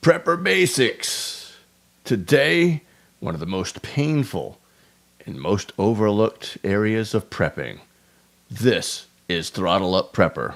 Prepper Basics. Today, one of the most painful and most overlooked areas of prepping. This is Throttle Up Prepper.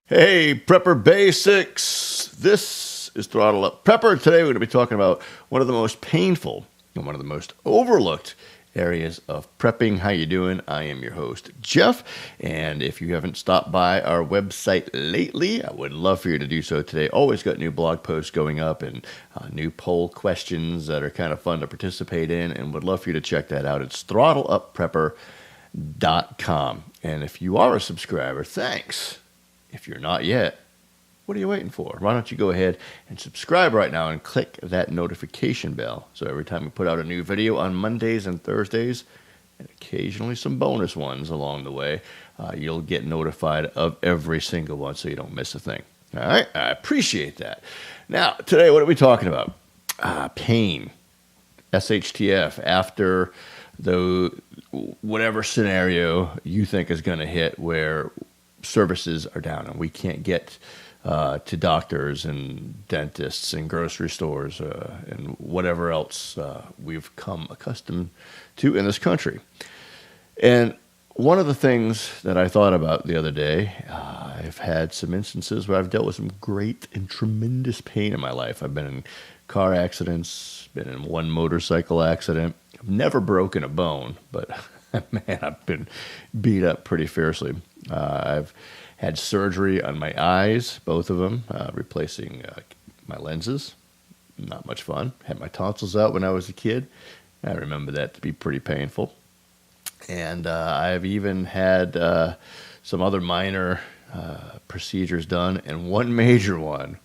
Hey, Prepper Basics. This is Throttle Up Prepper. Today we're going to be talking about one of the most painful and one of the most overlooked areas of prepping. How you doing? I am your host, Jeff. And if you haven't stopped by our website lately, I would love for you to do so today. Always got new blog posts going up and new poll questions that are kind of fun to participate in, and would love for you to check that out. It's throttleupprepper.com. And if you are a subscriber, thanks. If you're not yet, what are you waiting for? Why don't you go ahead and subscribe right now and click that notification bell. So every time we put out a new video on Mondays and Thursdays, and occasionally some bonus ones along the way, you'll get notified of every single one so you don't miss a thing. All right? I appreciate that. Now, today, what are we talking about? Pain. SHTF. After the whatever scenario you think is going to hit where services are down and we can't get to doctors and dentists and grocery stores and whatever else we've come accustomed to in this country. And one of the things that I thought about the other day, I've had some instances where I've dealt with some great and tremendous pain in my life. I've been in car accidents, been in one motorcycle accident. I've never broken a bone, but man, I've been beat up pretty fiercely. I've had surgery on my eyes, both of them, replacing my lenses. Not much fun. Had my tonsils out when I was a kid. I remember that to be pretty painful. And I've even had some other minor procedures done, and one major one,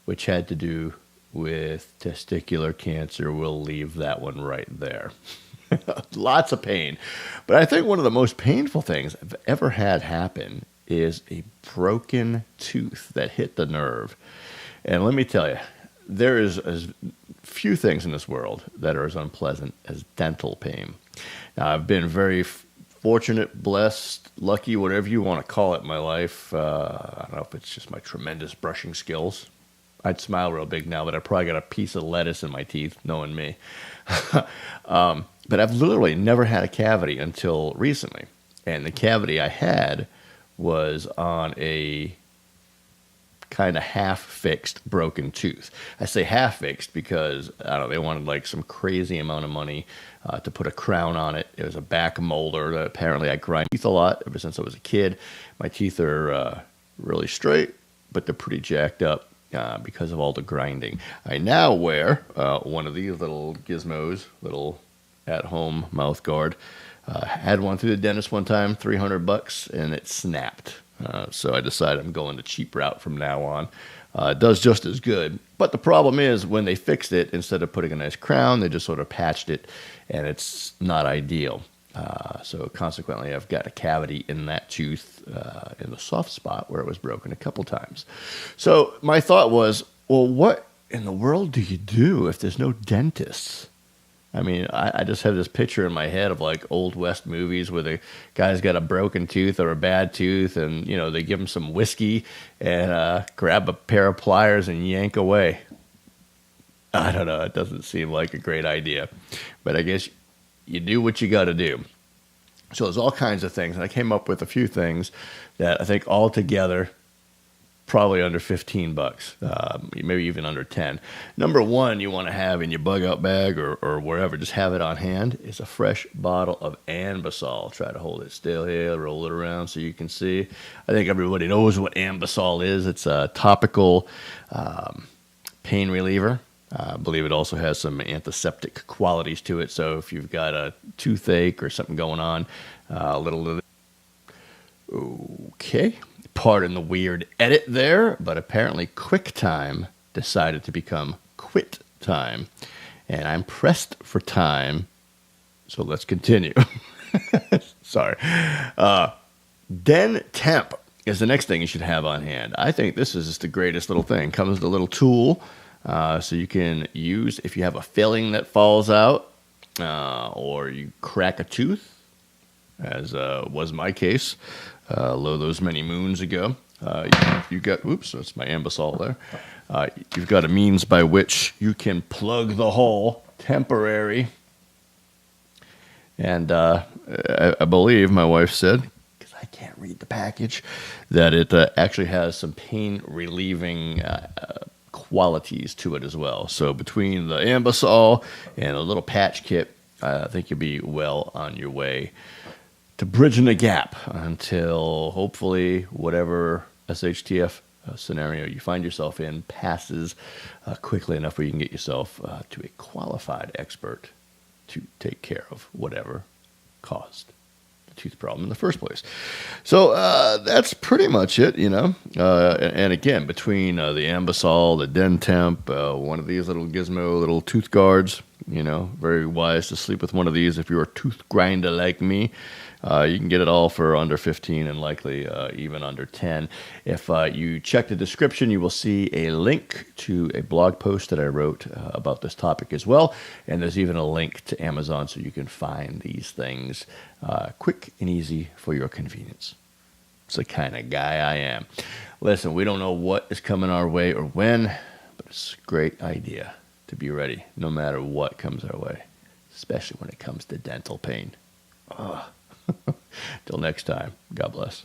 which had to do with testicular cancer. We'll leave that one right there. Lots of pain. But I think one of the most painful things I've ever had happen is a broken tooth that hit the nerve. And let me tell you, there is as few things in this world that are as unpleasant as dental pain. Now, I've been very fortunate, blessed, lucky, whatever you want to call it in my life. I don't know if it's just my tremendous brushing skills. I'd smile real big now, but I probably got a piece of lettuce in my teeth, knowing me. But I've literally never had a cavity until recently. And the cavity I had was on a kind of half-fixed broken tooth. I say half-fixed because, I don't know, they wanted like some crazy amount of money to put a crown on it. It was a back molder that apparently I grind teeth a lot ever since I was a kid. My teeth are really straight, but they're pretty jacked up because of all the grinding. I now wear one of these little gizmos, little at-home mouth guard. Had one through the dentist one time, $300, and it snapped. So I decided I'm going the cheap route from now on. It does just as good. But the problem is when they fixed it, instead of putting a nice crown, they just sort of patched it, and it's not ideal. So consequently, I've got a cavity in that tooth in the soft spot where it was broken a couple times. So my thought was, well, what in the world do you do if there's no dentists? I mean, I just have this picture in my head of like old West movies where the guy's got a broken tooth or a bad tooth, and you know they give him some whiskey and grab a pair of pliers and yank away. I don't know. It doesn't seem like a great idea, but I guess you do what you got to do. So there's all kinds of things, and I came up with a few things that I think all together probably under $15, maybe even under 10. Number one you want to have in your bug out bag or wherever, just have it on hand, is a fresh bottle of Anbesol. Try to hold it still here, roll it around so you can see. I think everybody knows what Anbesol is. It's a topical pain reliever. I believe it also has some antiseptic qualities to it, so if you've got a toothache or something going on, a little... Okay. Pardon the weird edit there, but apparently QuickTime decided to become QuitTime, and I'm pressed for time, so let's continue. Sorry. Den Temp is the next thing you should have on hand. I think this is just the greatest little thing. Comes with a little tool So you can use, if you have a filling that falls out, or you crack a tooth, as was my case, lo those many moons ago. You got, oops, that's my ambisol there. You've got a means by which you can plug the hole, temporary. And I believe my wife said, because I can't read the package, that it actually has some pain relieving qualities to it as well. So between the ambisol and a little patch kit, I think you'll be well on your way to bridging the gap until hopefully whatever SHTF scenario you find yourself in passes quickly enough where you can get yourself to a qualified expert to take care of whatever caused the tooth problem in the first place. So that's pretty much it, you know. And again, between the ambisol, the Dentemp, one of these little gizmo little tooth guards, you know, very wise to sleep with one of these if you're a tooth grinder like me. You can get it all for under 15 and likely even under 10. If you check the description, you will see a link to a blog post that I wrote about this topic as well. And there's even a link to Amazon so you can find these things quick and easy for your convenience. It's the kind of guy I am. Listen, we don't know what is coming our way or when, but it's a great idea to be ready no matter what comes our way, especially when it comes to dental pain. Till next time, God bless.